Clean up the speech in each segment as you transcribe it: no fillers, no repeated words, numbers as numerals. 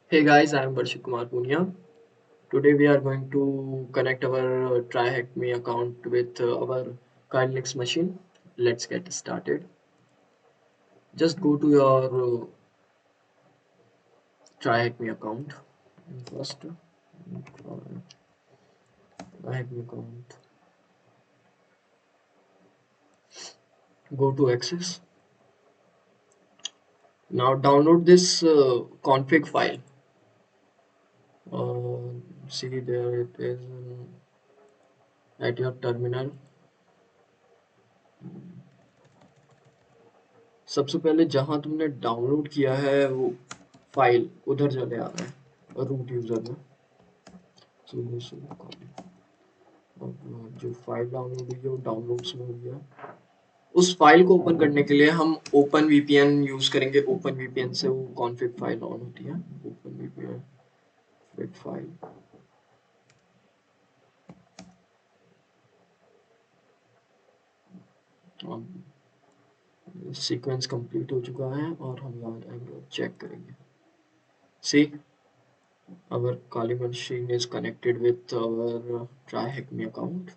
Hey guys, I am Varshit Kumar Punia. Today we are going to connect our TryHackMe account with our Linux machine. Let's get started. Just go to your TryHackMe account. First, TryHackMe account. Go to Access. Now download this config file. See there it is at your terminal. सबसे पहले जहां तुमने download किया है वो file उधर चले आना है रूट यूजर में सुनो सुनो अब जो फाइल डाउनलोड हुई है वो डाउनलोड्स में हुई है उस फाइल को ओपन करने के लिए हम ओपन वीपीएन यूज करेंगे ओपन वीपीएन से वो कॉन्फ़िग फाइल ऑन होती है open VPN file sequence complete हो चुका है और हम यहाँ जाएंगे चेक करेंगे सी our Kali machine is connected with our TryHackMe account.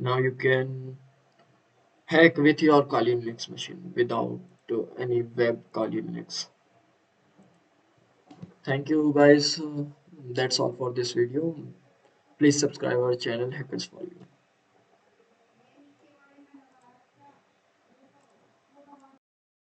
Now you can hack with your Kali Linux machine without any web Kali Linux. Thank you guys. That's all for this video. Please subscribe our channel Hackers for You.